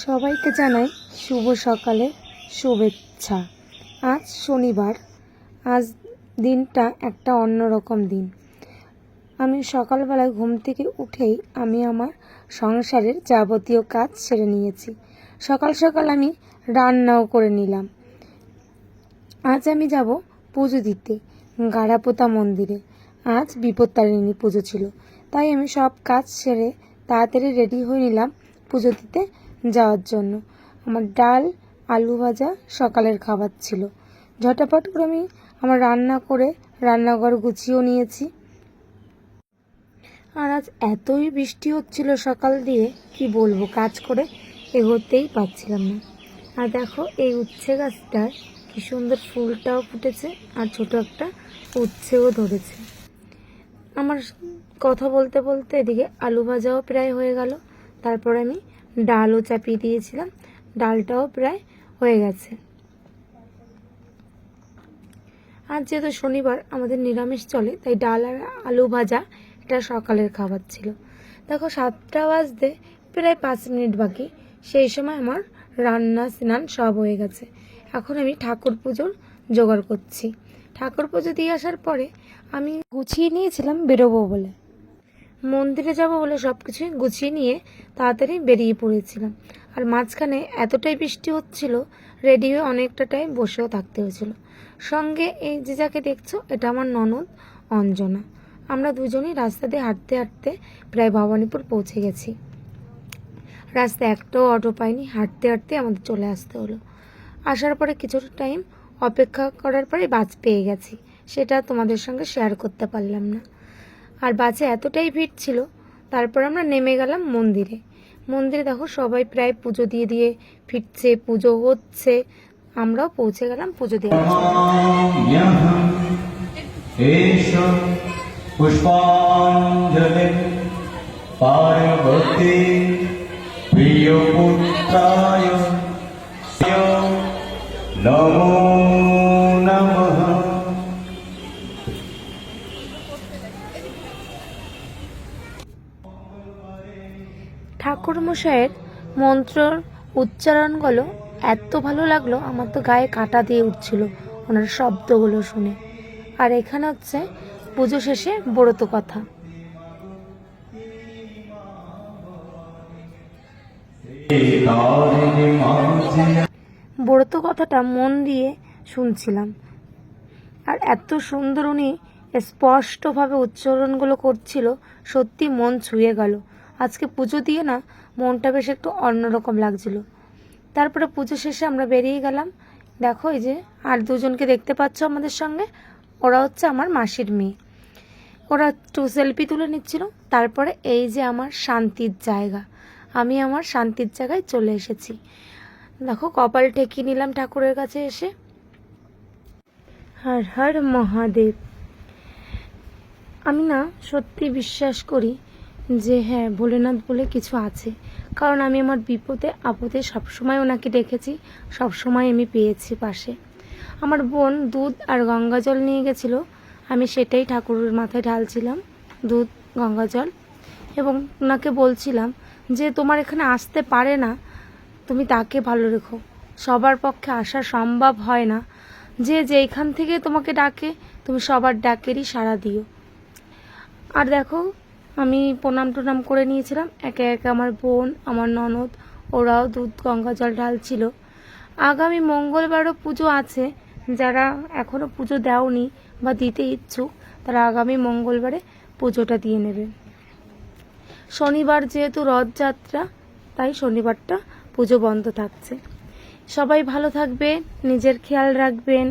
সবাইকে জানাই শুভ সকালে শুভেচ্ছা। আজ শনিবার, আজ দিনটা একটা অন্যরকম দিন। আমি সকালবেলায় ঘুম থেকে উঠেই আমি আমার সংসারের যাবতীয় কাজ সেরে নিয়েছি। সকাল সকাল আমি রান্নাও করে নিলাম। আজ আমি যাব পুজো দিতে গাড়াপোতা মন্দিরে। আজ বিপত্তারিণী পুজো ছিল, তাই আমি সব কাজ সেরে তাড়াতাড়ি রেডি হয়ে নিলাম পুজো দিতে যাওয়ার জন্য। আমার ডাল আলু ভাজা সকালের খাবার ছিল। ঝটাপট করে আমি আমার রান্না করে রান্নাঘর গুছিয়েও নিয়েছি। আর আজ এতই বৃষ্টি হচ্ছিল সকাল দিয়ে, কি বলবো, কাজ করে এগোতেই পারছিলাম না। আর দেখো এই উচ্ছে গাছটায় কি সুন্দর ফুলটাও ফুটেছে আর ছোট একটা উচ্ছেও ধরেছে। আমার কথা বলতে বলতে এদিকে আলু ভাজাও প্রায় হয়ে গেল। তারপর আমি ডালও চাপিয়ে দিয়েছিলাম, ডালটাও প্রায় হয়ে গেছে। আর যেহেতু শনিবার আমাদের নিরামিষ চলে, তাই ডাল আর আলু ভাজা এটা সকালের খাবার ছিল। দেখো 7টা বাজতে প্রায় 5 মিনিট বাকি, সেই সময় আমার রান্না স্নান সব হয়ে গেছে। এখন আমি ঠাকুর পুজোর জোগাড় করছি। ঠাকুর পুজো দিয়ে আসার পরে আমি গুছিয়ে নিয়েছিলাম বেরোবো বলে, মন্দিরে যাব বলে সব কিছুই গুছিয়ে নিয়ে তাড়াতাড়ি বেরিয়ে পড়েছিলাম। আর মাঝখানে এতটাই বৃষ্টি হচ্ছিল, রেডি হয়ে অনেকটা টাইম বসেও থাকতে হয়েছিল। সঙ্গে এই যে যাকে দেখছো, এটা আমার ননদ অঞ্জনা। আমরা দুজনেই রাস্তা দিয়ে হাঁটতে হাঁটতে প্রায় ভবানীপুর পৌঁছে গেছি। রাস্তায় একটাও অটো পাইনি, হাঁটতে হাঁটতে আমাদের চলে আসতে হলো। আসার পরে কিছুটা টাইম অপেক্ষা করার পরে বাস পেয়ে গেছি, সেটা তোমাদের সঙ্গে শেয়ার করতে পারলাম না। আর বাসে এতটাই ভিড় ছিল, তারপর আমরা নেমে গেলাম মন্দিরে। মন্দিরে দেখো সবাই প্রায় পুজো দিয়ে দিয়ে ফিরছে, পুজো হচ্ছে। আমরাও পৌঁছে গেলাম পুজো দেওয়ার জন্য। পুষ্পাঞ্জলি পার্বতী প্রিয় পুত্রায় নমো নমঃ। ঠাকুর মশাইয়ের মন্ত্রর উচ্চারণগুলো এত ভালো লাগলো, আমার তো গায়ে কাঁটা দিয়ে উঠছিল ওনার শব্দগুলো শুনে। আর এখানে হচ্ছে পুজো শেষে ব্রত কথা। ব্রত কথাটা মন দিয়ে শুনছিলাম, আর এত সুন্দর উনি স্পষ্টভাবে উচ্চারণগুলো করছিল, সত্যি মন ছুঁয়ে গেল। আজকে পুজো দিয়ে না মনটা বেশ একটু অন্যরকম লাগছিল। তারপরে পুজো শেষে আমরা বেরিয়ে গেলাম। দেখো এই যে আর দুজনকে দেখতে পাচ্ছ আমাদের সঙ্গে, ওরা হচ্ছে আমার মাসির মেয়ে। ওরা একটু সেলফি তুলে নিচ্ছিল। তারপরে এই যে আমার শান্তির জায়গা, আমি আমার শান্তির জায়গায় চলে এসেছি। দেখো কপাল ঠেকিয়ে নিলাম ঠাকুরের কাছে এসে। হর হর মহাদেব। আমি না সত্যি বিশ্বাস করি যে হ্যাঁ, ভোলেনাথ বলে কিছু আছে। কারণ আমি আমার বিপদে আপদে সবসময় ওনাকে দেখেছি, সবসময় আমি পেয়েছি পাশে। আমার বোন দুধ আর গঙ্গা জল নিয়ে গেছিলো, আমি সেটাই ঠাকুরের মাথায় ঢালছিলাম, দুধ গঙ্গা জল, এবং ওনাকে বলছিলাম যে তোমার এখানে আসতে পারে না, তুমি তাকে ভালো রেখো। সবার পক্ষে আসা সম্ভব হয় না, যে যেইখান থেকে তোমাকে ডাকে তুমি সবার ডাকেরই সাড়া দিও। আর দেখো আমি প্রণাম টনাম করে নিয়েছিলাম। একে একে আমার বোন, আমার ননদ, ওরাও দুধ গঙ্গা জল ঢালছিল। আগামী মঙ্গলবারও পুজো আছে, যারা এখনও পুজো দেওনি বা দিতে ইচ্ছুক, তারা আগামী মঙ্গলবারে পুজোটা দিয়ে নেবে। শনিবার যেহেতু রথযাত্রা, তাই শনিবারটা পুজো বন্ধ থাকছে। সবাই ভালো থাকবে, নিজের খেয়াল রাখবেন।